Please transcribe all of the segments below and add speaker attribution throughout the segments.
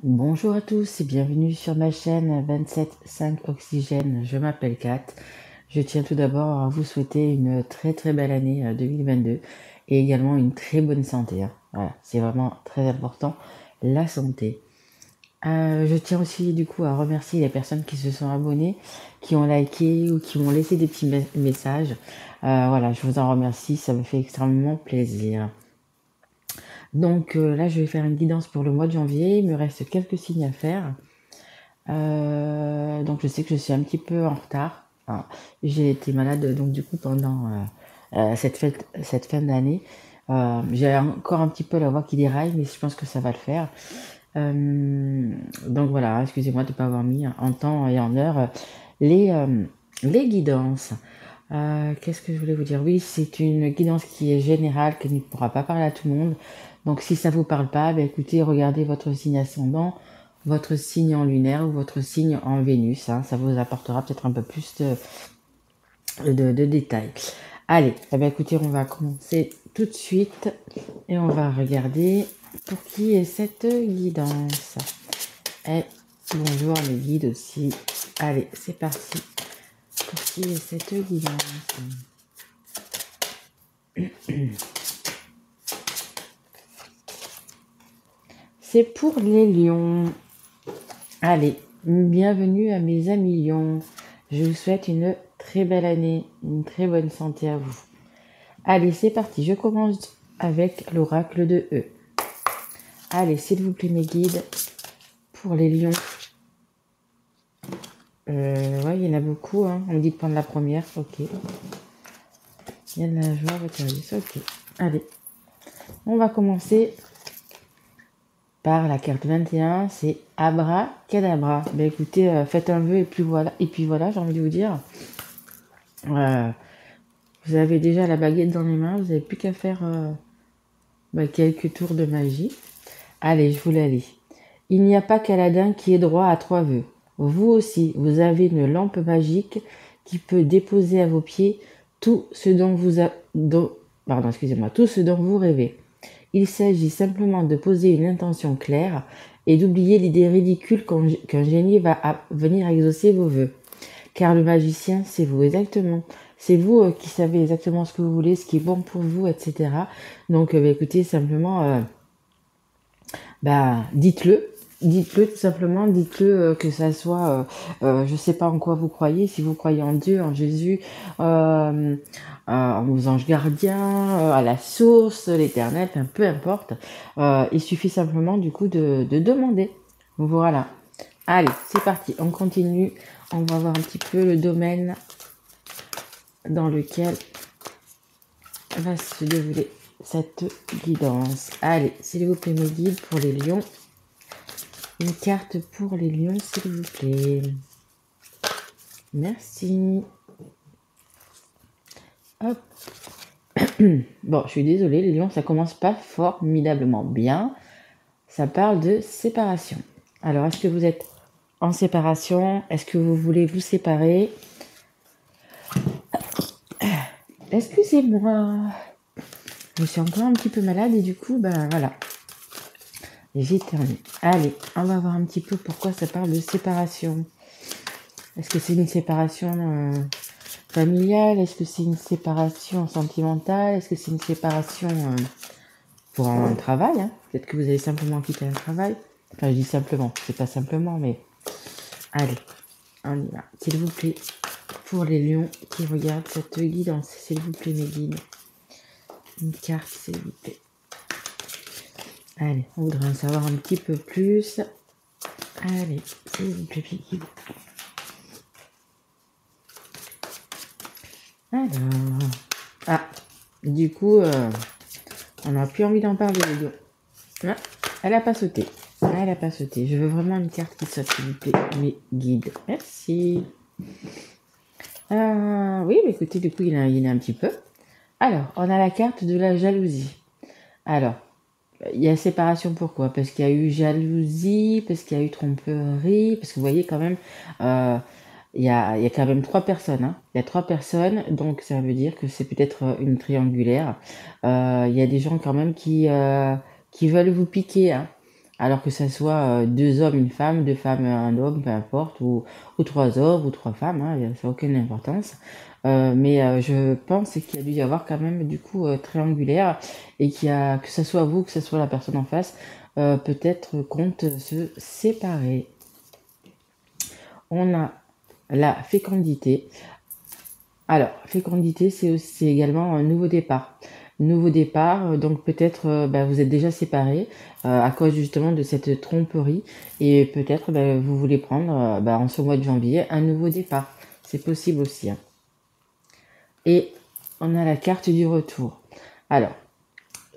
Speaker 1: Bonjour à tous et bienvenue sur ma chaîne 27.5 Oxygène. Je m'appelle Kat. Je tiens tout d'abord à vous souhaiter une très belle année 2022 et également une très bonne santé. Voilà, c'est vraiment très important, la santé. Je tiens aussi du coup à remercier les personnes qui se sont abonnées, qui ont liké ou qui m'ont laissé des petits messages. Voilà, je vous en remercie, ça me fait extrêmement plaisir. Donc là, je vais faire une guidance pour le mois de janvier. Il me reste quelques signes à faire. Donc je sais que je suis un petit peu en retard. Enfin, j'ai été malade donc du coup pendant cette fin d'année. J'ai encore un petit peu la voix qui déraille, mais je pense que ça va le faire. Donc voilà, excusez-moi de ne pas avoir mis en temps et en heure les, euh, les guidances. Qu'est-ce que je voulais vous dire? Oui, c'est une guidance qui est générale, qui ne pourra pas parler à tout le monde. Donc si ça ne vous parle pas, ben, écoutez, regardez votre signe ascendant, votre signe en lunaire ou votre signe en Vénus. Ça vous apportera peut-être un peu plus de détails. Allez, eh bien, écoutez, on va commencer tout de suite et on va regarder pour qui est cette guidance. Et bonjour les guides aussi. Allez, c'est parti. Pour qui est cette guidance? C'est pour les lions. Allez, bienvenue à mes amis lions. Je vous souhaite une très belle année, une très bonne santé à vous. Allez, c'est parti. Je commence avec l'oracle de E. Allez, s'il vous plaît, mes guides, pour les lions. Ouais, il y en a beaucoup. On me dit de prendre la première. Ok. Il y a de la joie, votre service. Ok. Allez, on va commencer par la carte 21. C'est Abracadabra. Ben écoutez, faites un vœu et puis voilà, j'ai envie de vous dire. Vous avez déjà la baguette dans les mains. Vous n'avez plus qu'à faire quelques tours de magie. Allez, je vous la lis. Il n'y a pas qu'Aladin qui ait droit à 3 vœux. Vous aussi, vous avez une lampe magique qui peut déposer à vos pieds tout ce dont tout ce dont vous rêvez. Il s'agit simplement de poser une intention claire et d'oublier l'idée ridicule qu'un génie va venir exaucer vos vœux. Car le magicien, c'est vous exactement. C'est vous qui savez exactement ce que vous voulez, ce qui est bon pour vous, etc. Donc, écoutez, simplement, dites-le. Dites-le tout simplement, dites-le que ça soit, je sais pas en quoi vous croyez, si vous croyez en Dieu, en Jésus, aux anges gardiens, à la source, l'éternel, enfin, peu importe. Il suffit simplement du coup de demander. Voilà. Allez, c'est parti, on continue. On va voir un petit peu le domaine dans lequel va se dérouler cette guidance. Allez, s'il vous plaît, mes guides pour les lions. Une carte pour les lions, s'il vous plaît. Merci. Hop. Bon, je suis désolée, les lions, ça commence pas formidablement bien. Ça parle de séparation. Alors, est-ce que vous êtes en séparation? Est-ce que vous voulez vous séparer? Excusez-moi. Je suis encore un petit peu malade et du coup, voilà. J'éternue. Allez, on va voir un petit peu pourquoi ça parle de séparation. Est-ce que c'est une séparation familiale? Est-ce que c'est une séparation sentimentale? Est-ce que c'est une séparation pour un travail? Peut-être que vous avez simplement quitté un travail. Enfin, je dis simplement, c'est pas simplement, mais allez, on y va. S'il vous plaît, pour les lions qui regardent cette guidance, s'il vous plaît, mes guides. Une carte, s'il vous plaît. Allez, on voudrait en savoir un petit peu plus. Allez, s'il vous plaît, mes guides. Alors, du coup, on n'a plus envie d'en parler, les lions. Ah, elle a pas sauté. Elle a pas sauté. Je veux vraiment une carte qui saute, s'il vous plaît, mes guides. Merci. Oui, mais écoutez, du coup, il y en a un petit peu. Alors, on a la carte de la jalousie. Alors, il y a séparation, pourquoi? Parce qu'il y a eu jalousie, parce qu'il y a eu tromperie, parce que vous voyez quand même, il y a quand même 3 personnes. Il y a 3 personnes, donc ça veut dire que c'est peut-être une triangulaire. Il y a des gens quand même qui veulent vous piquer. alors que ça soit deux hommes, une femme, deux femmes, un homme, peu importe, ou trois hommes ou trois femmes, hein, ça n'a aucune importance. Mais je pense qu'il y a dû y avoir quand même du coup triangulaire et que ce soit vous, que ce soit la personne en face, peut-être compte se séparer. On a la fécondité. Alors, fécondité, c'est également un nouveau départ. Nouveau départ, donc peut-être vous êtes déjà séparés à cause justement de cette tromperie et peut-être vous voulez prendre en ce mois de janvier un nouveau départ. C'est possible aussi, hein. Et on a la carte du retour. Alors,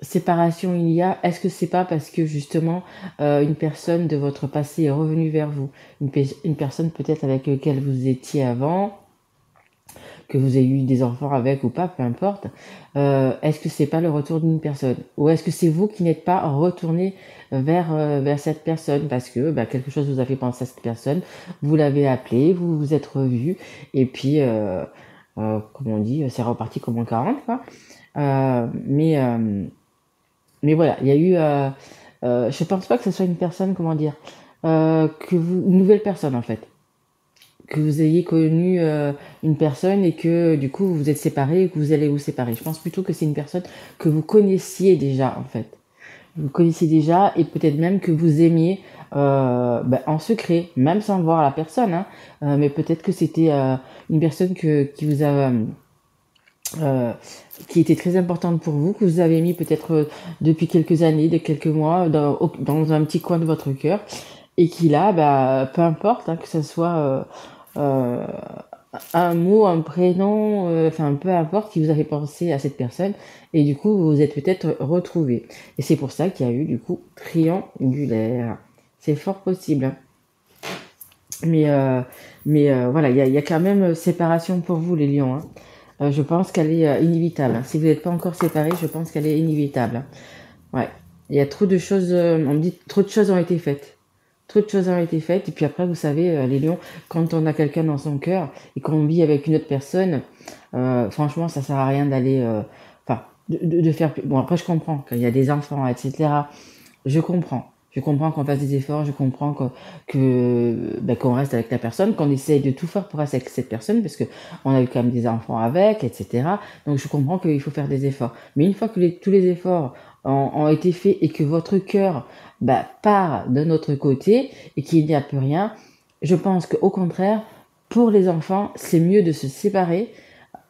Speaker 1: séparation il y a, est-ce que c'est pas parce que justement une personne de votre passé est revenue vers vous, une personne peut-être avec laquelle vous étiez avant, que vous ayez eu des enfants avec ou pas, peu importe, est-ce que c'est pas le retour d'une personne? Ou est-ce que c'est vous qui n'êtes pas retourné vers cette personne parce que quelque chose vous a fait penser à cette personne, vous l'avez appelé, vous vous êtes revus, et puis, comme on dit, c'est reparti comme en 40, quoi. Mais voilà, il y a eu... je pense pas que ce soit une personne, comment dire, une nouvelle personne en fait. Que vous ayez connu une personne et que du coup vous vous êtes séparés et que vous allez vous séparer. Je pense plutôt que c'est une personne que vous connaissiez déjà en fait. Vous connaissiez déjà et peut-être même que vous aimiez en secret, même sans voir la personne, hein. Mais peut-être que c'était une personne qui vous a... qui était très importante pour vous, que vous avez mis peut-être depuis quelques années, de quelques mois, dans un petit coin de votre cœur, et qui là, peu importe, hein, que ce soit un mot, un prénom, enfin peu importe, qui vous a fait penser à cette personne, et du coup vous vous êtes peut-être retrouvés. Et c'est pour ça qu'il y a eu du coup triangulaire. C'est fort possible, hein. Mais voilà, il y a quand même séparation pour vous les lions, hein. Je pense qu'elle est inévitable, hein. Si vous n'êtes pas encore séparés, je pense qu'elle est inévitable, hein. Ouais, il y a trop de choses, on me dit trop de choses ont été faites. Trop de choses ont été faites, et puis après, vous savez, les lions, quand on a quelqu'un dans son cœur et qu'on vit avec une autre personne, franchement, ça sert à rien d'aller, de faire. Bon, après, je comprends qu'il y a des enfants, etc. Je comprends. Je comprends qu'on fasse des efforts, je comprends qu'on reste avec la personne, qu'on essaye de tout faire pour rester avec cette personne, parce que on a eu quand même des enfants avec, etc. Donc je comprends qu'il faut faire des efforts. Mais une fois que tous les efforts ont été faits et que votre cœur part de notre côté et qu'il n'y a plus rien, je pense qu'au contraire, pour les enfants, c'est mieux de se séparer.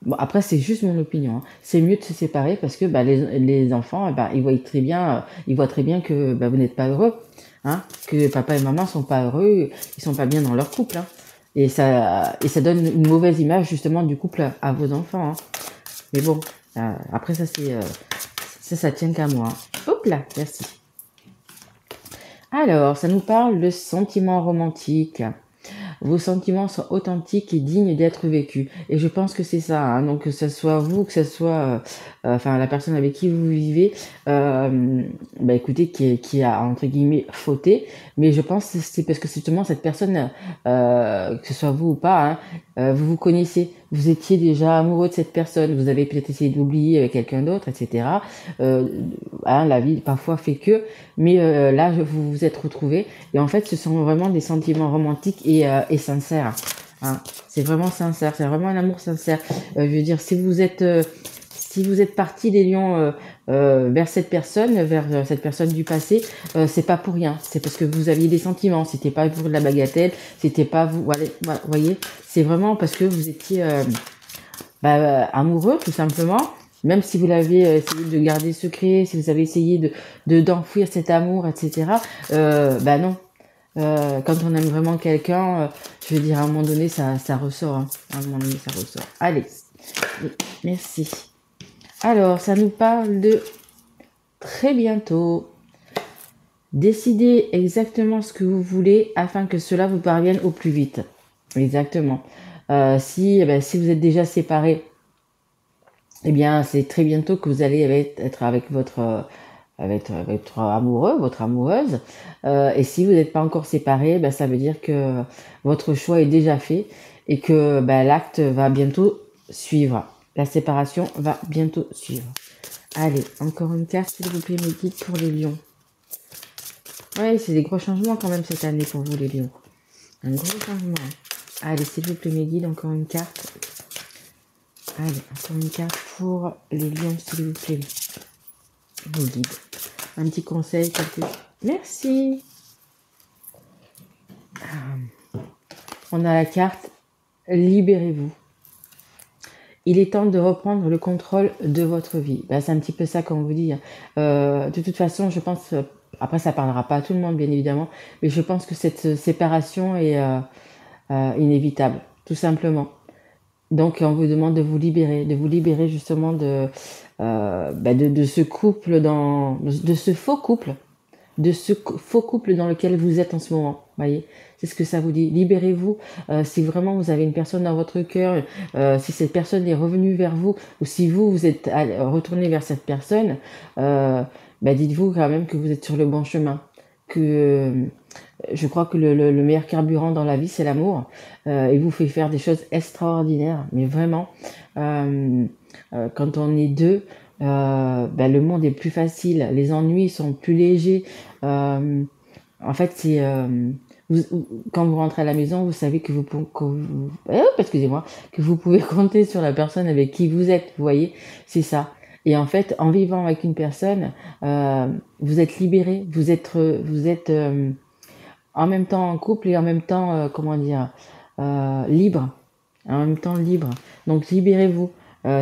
Speaker 1: Bon, après, c'est juste mon opinion, hein. C'est mieux de se séparer parce que les enfants, ils voient très bien, que vous n'êtes pas heureux, hein, que papa et maman sont pas heureux, ils sont pas bien dans leur couple, hein. Et ça donne une mauvaise image justement du couple à vos enfants, hein. Mais bon, après ça tient qu'à moi, hein. Hop là, merci. Alors, ça nous parle de sentiments romantiques. Vos sentiments sont authentiques et dignes d'être vécus. Et je pense que c'est ça, hein. Donc que ce soit vous, que ce soit la personne avec qui vous vivez, écoutez, qui a entre guillemets fauté. Mais je pense que c'est parce que justement cette personne, que ce soit vous ou pas, hein, vous vous connaissez, vous étiez déjà amoureux de cette personne, vous avez peut-être essayé d'oublier avec quelqu'un d'autre, etc. La vie parfois fait que, mais là vous vous êtes retrouvés. Et en fait, ce sont vraiment des sentiments romantiques et sincères, hein. C'est vraiment sincère, c'est vraiment un amour sincère. Je veux dire, si vous êtes partis les lions vers cette personne du passé, c'est pas pour rien. C'est parce que vous aviez des sentiments. C'était pas pour de la bagatelle. C'était pas vous. Voilà, voyez, c'est vraiment parce que vous étiez amoureux, tout simplement. Même si vous l'avez essayé de garder secret, si vous avez essayé d'enfouir cet amour, etc. Non. Quand on aime vraiment quelqu'un, je veux dire, à un moment donné, ça ressort, hein. À un moment donné, ça ressort. Allez, merci. Alors, ça nous parle de très bientôt. Décidez exactement ce que vous voulez afin que cela vous parvienne au plus vite. Exactement. Si vous êtes déjà séparés, eh bien, c'est très bientôt que vous allez être avec votre amoureux, votre amoureuse. Et si vous n'êtes pas encore séparés, ça veut dire que votre choix est déjà fait et que l'acte va bientôt suivre. La séparation va bientôt suivre. Allez, encore une carte, s'il vous plaît, mes guides pour les lions. Ouais, c'est des gros changements quand même cette année pour vous les lions. Un gros changement. Allez, s'il vous plaît, mes guides, encore une carte. Allez, encore une carte pour les lions, s'il vous plaît. Vos guides. Un petit conseil, quelque chose. Merci. On a la carte libérez-vous. Il est temps de reprendre le contrôle de votre vie. Ben, c'est un petit peu ça qu'on vous dit. De toute façon, je pense, après ça parlera pas à tout le monde bien évidemment, mais je pense que cette séparation est inévitable, tout simplement. Donc on vous demande de vous libérer justement de ce couple de ce faux couple dans lequel vous êtes en ce moment. Voyez, c'est ce que ça vous dit. Libérez-vous. Si vraiment vous avez une personne dans votre cœur, si cette personne est revenue vers vous, ou si vous êtes retourné vers cette personne, dites-vous quand même que vous êtes sur le bon chemin. Je crois que le meilleur carburant dans la vie, c'est l'amour. Il vous fait faire des choses extraordinaires, mais vraiment, quand on est deux, le monde est plus facile, les ennuis sont plus légers. En fait, c'est quand vous rentrez à la maison, vous savez que excusez-moi, que vous pouvez compter sur la personne avec qui vous êtes. Vous voyez, c'est ça. Et en fait, en vivant avec une personne, vous êtes libéré, vous êtes en même temps en couple et en même temps, libre. En même temps libre. Donc libérez-vous.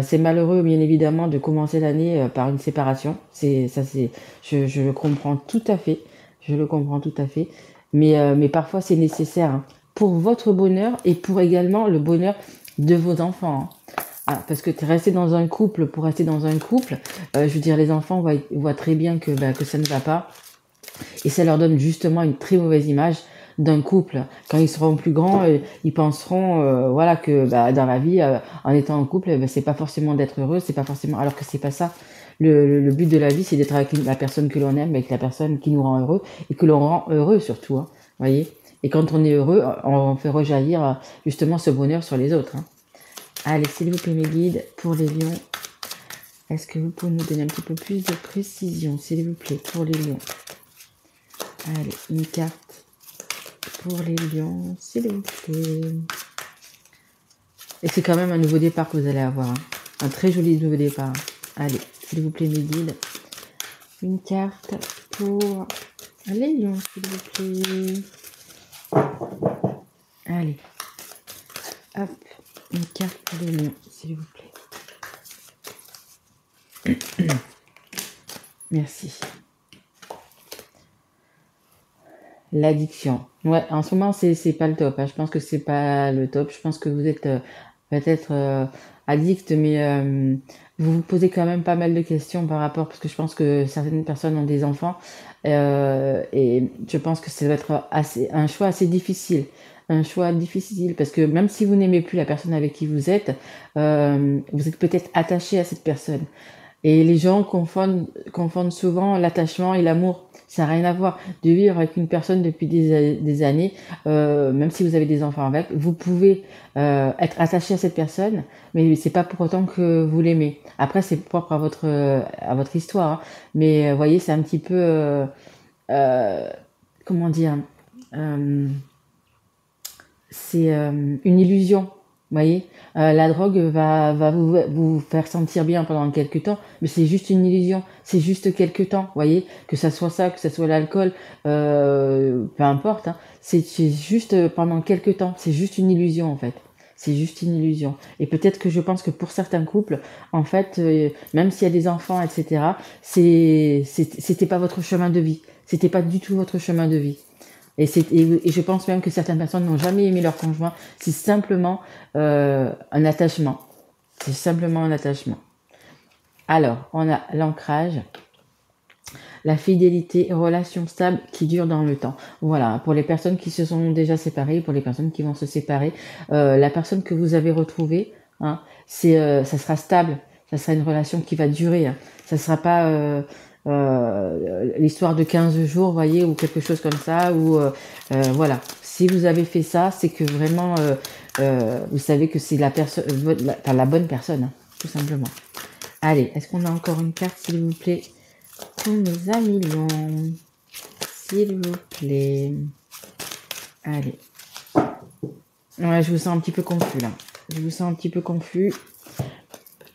Speaker 1: C'est malheureux, bien évidemment, de commencer l'année par une séparation. Je le comprends tout à fait. Je le comprends tout à fait. Mais parfois, c'est nécessaire hein, pour votre bonheur et pour également le bonheur de vos enfants. Hein. Ah, parce que rester dans un couple pour rester dans un couple, je veux dire, les enfants voient très bien que ça ne va pas. Et ça leur donne justement une très mauvaise image d'un couple. Quand ils seront plus grands, ils penseront que dans la vie, en étant en couple, c'est pas forcément d'être heureux, c'est pas forcément. Alors que c'est pas ça. Le but de la vie, c'est d'être avec la personne que l'on aime, avec la personne qui nous rend heureux et que l'on rend heureux surtout. Hein, voyez. Et quand on est heureux, on fait rejaillir justement ce bonheur sur les autres. Hein. Allez, s'il vous plaît, mes guides, pour les lions, est-ce que vous pouvez nous donner un petit peu plus de précision, s'il vous plaît, pour les lions? Allez, une carte pour les lions, s'il vous plaît. Et c'est quand même un nouveau départ que vous allez avoir. Hein. Un très joli nouveau départ. Allez, s'il vous plaît, mes guides. Une carte pour les lions, s'il vous plaît. Allez. Hop, une carte pour les lions, s'il vous plaît. Merci. L'addiction. Ouais, en ce moment, c'est pas le top. Hein. Je pense que c'est pas le top. Je pense que vous êtes peut-être addict, mais vous vous posez quand même pas mal de questions par rapport, parce que je pense que certaines personnes ont des enfants, et je pense que ça va être un choix assez difficile. Un choix difficile, parce que même si vous n'aimez plus la personne avec qui vous êtes peut-être attaché à cette personne. Et les gens confondent souvent l'attachement et l'amour. Ça n'a rien à voir. De vivre avec une personne depuis des années, même si vous avez des enfants avec, vous pouvez être attaché à cette personne, mais c'est pas pour autant que vous l'aimez. Après, c'est propre à votre histoire. Hein. Mais voyez, c'est un petit peu... comment dire c'est une illusion. Vous voyez, la drogue va vous faire sentir bien pendant quelques temps, mais c'est juste une illusion, c'est juste quelques temps. Vous voyez, que ça soit ça, que ça soit l'alcool, peu importe. Hein, c'est juste pendant quelques temps, c'est juste une illusion en fait. C'est juste une illusion. Et peut-être que je pense que pour certains couples, en fait, même s'il y a des enfants, etc., c'était pas votre chemin de vie. C'était pas du tout votre chemin de vie. Et je pense même que certaines personnes n'ont jamais aimé leur conjoint. C'est simplement un attachement. C'est simplement un attachement. Alors, on a l'ancrage, la fidélité, relation stable qui dure dans le temps. Voilà, pour les personnes qui se sont déjà séparées, pour les personnes qui vont se séparer, la personne que vous avez retrouvée, hein, ça sera stable. Ça sera une relation qui va durer. Hein. Ça sera pas... l'histoire de 15 jours, vous voyez, ou quelque chose comme ça, ou voilà. Si vous avez fait ça, c'est que vraiment, vous savez que c'est la bonne personne, hein, tout simplement. Allez, est-ce qu'on a encore une carte, s'il vous plaît, pour mes amis lions, s'il vous plaît. Allez. Ouais, je vous sens un petit peu confus là. Je vous sens un petit peu confus.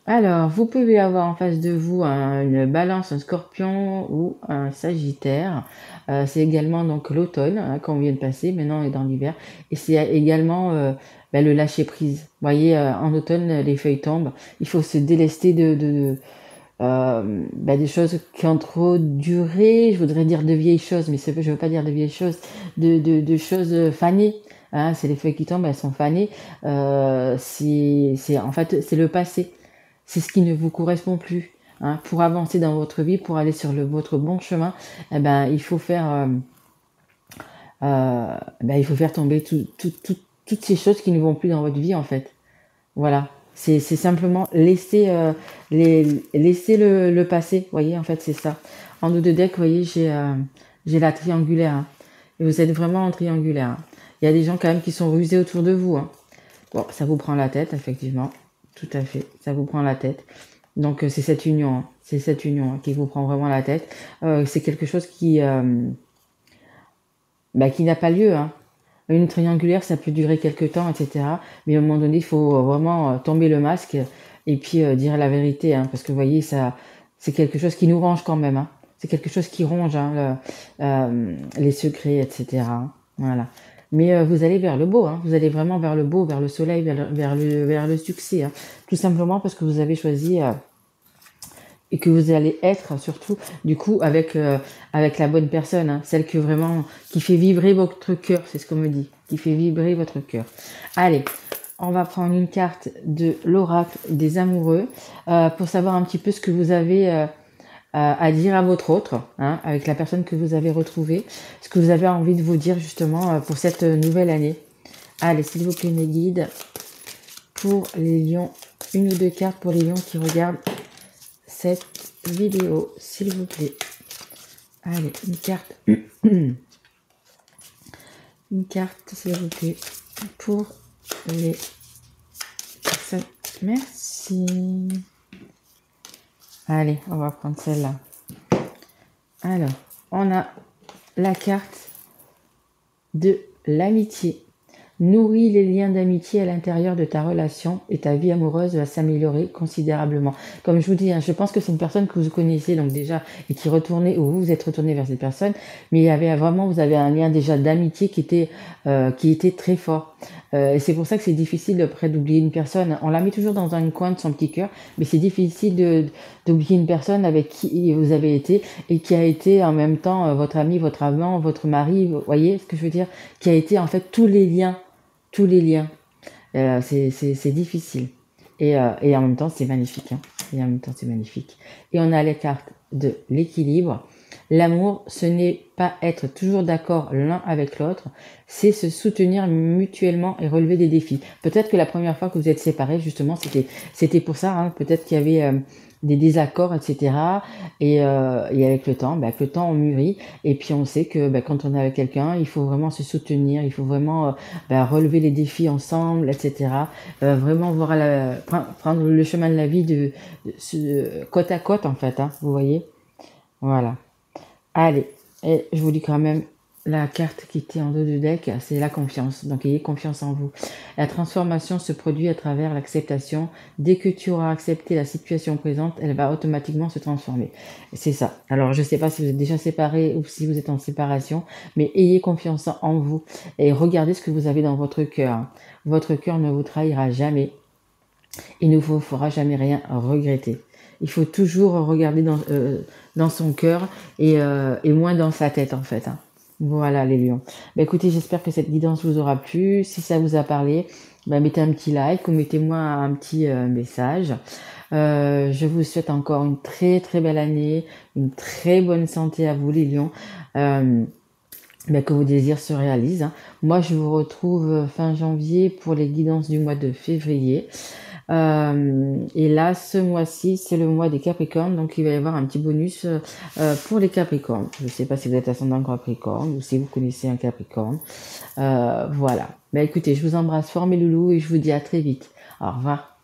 Speaker 1: Alors, vous pouvez avoir en face de vous une balance, un scorpion ou un sagittaire. C'est également donc l'automne qu'on vient de passer, maintenant on est dans l'hiver. Et c'est également le lâcher prise. Vous voyez, en automne, les feuilles tombent. Il faut se délester des choses qui ont trop duré. Je voudrais dire de vieilles choses, mais je ne veux pas dire de vieilles choses. De choses fanées. Hein, c'est les feuilles qui tombent, elles sont fanées. En fait, c'est le passé. C'est ce qui ne vous correspond plus. Hein. Pour avancer dans votre vie, pour aller sur votre bon chemin, eh ben, il faut faire tomber toutes ces choses qui ne vont plus dans votre vie, en fait. Voilà. C'est simplement laisser le passé. Vous voyez, en fait, c'est ça. En dos de deck, vous voyez, j'ai la triangulaire. Hein. Et vous êtes vraiment en triangulaire. Hein. Il y a des gens quand même qui sont rusés autour de vous. Hein. Bon, ça vous prend la tête, effectivement. Tout à fait, ça vous prend la tête. Donc c'est cette union, qui vous prend vraiment la tête. C'est quelque chose qui n'a pas lieu. Hein. Une triangulaire, ça peut durer quelques temps, etc. Mais à un moment donné, il faut vraiment tomber le masque et puis dire la vérité, hein, parce que vous voyez, ça, c'est quelque chose qui nous ronge quand même. Hein. C'est quelque chose qui ronge les secrets, etc. Voilà. Mais vous allez vers le beau, hein. Vous allez vraiment vers le beau, vers le soleil, vers le succès. Hein. Tout simplement parce que vous avez choisi et que vous allez être surtout du coup avec la bonne personne, hein. Celle qui fait vibrer votre cœur, c'est ce qu'on me dit, qui fait vibrer votre cœur. Allez, on va prendre une carte de l'oracle des amoureux pour savoir un petit peu ce que vous avez à dire à votre autre, hein, avec la personne que vous avez retrouvée, ce que vous avez envie de vous dire justement pour cette nouvelle année. Allez, s'il vous plaît, mes guides, pour les lions, une ou deux cartes pour les lions qui regardent cette vidéo, s'il vous plaît. Allez, une carte. Une carte, s'il vous plaît, pour les personnes. Merci. Allez, on va prendre celle-là. Alors, on a la carte de l'amitié. Nourris les liens d'amitié à l'intérieur de ta relation et ta vie amoureuse va s'améliorer considérablement. Comme je vous dis, hein, je pense que c'est une personne que vous connaissez donc déjà et qui retournait ou vous êtes retourné vers cette personne, mais vous avez un lien déjà d'amitié qui était très fort. Et c'est pour ça que c'est difficile après d'oublier une personne. On la met toujours dans un coin de son petit cœur, mais c'est difficile d'oublier une personne avec qui vous avez été et qui a été en même temps votre ami, votre amant, votre mari. Vous voyez ce que je veux dire? Qui a été en fait tous les liens. C'est difficile. Et en même temps, c'est magnifique. Hein. Et on a les cartes de l'équilibre. L'amour, ce n'est pas être toujours d'accord l'un avec l'autre, c'est se soutenir mutuellement et relever des défis. Peut-être que la première fois que vous êtes séparés, justement, c'était pour ça. Hein. Peut-être qu'il y avait des désaccords, etc. Et avec le temps, on mûrit. Et puis on sait que quand on est avec quelqu'un, il faut vraiment se soutenir, il faut vraiment relever les défis ensemble, etc. Vraiment prendre le chemin de la vie côte à côte, en fait. Hein, vous voyez? Voilà. Allez, et je vous dis quand même, la carte qui était en dos de deck, c'est la confiance. Donc, ayez confiance en vous. La transformation se produit à travers l'acceptation. Dès que tu auras accepté la situation présente, elle va automatiquement se transformer. C'est ça. Alors, je ne sais pas si vous êtes déjà séparés ou si vous êtes en séparation, mais ayez confiance en vous et regardez ce que vous avez dans votre cœur. Votre cœur ne vous trahira jamais. Il ne vous fera jamais rien regretter. Il faut toujours regarder dans son cœur et moins dans sa tête, en fait. Hein. Voilà, les lions. Écoutez, j'espère que cette guidance vous aura plu. Si ça vous a parlé, mettez un petit like ou mettez-moi un petit message. Je vous souhaite encore une très très belle année, une très bonne santé à vous, les lions. Que vos désirs se réalisent. Hein. Moi, je vous retrouve fin janvier pour les guidances du mois de février. Et là, ce mois-ci, c'est le mois des Capricornes, donc il va y avoir un petit bonus pour les Capricornes. Je ne sais pas si vous êtes ascendant Capricorne ou si vous connaissez un Capricorne. Voilà. Écoutez, je vous embrasse fort mes loulous et je vous dis à très vite. Au revoir.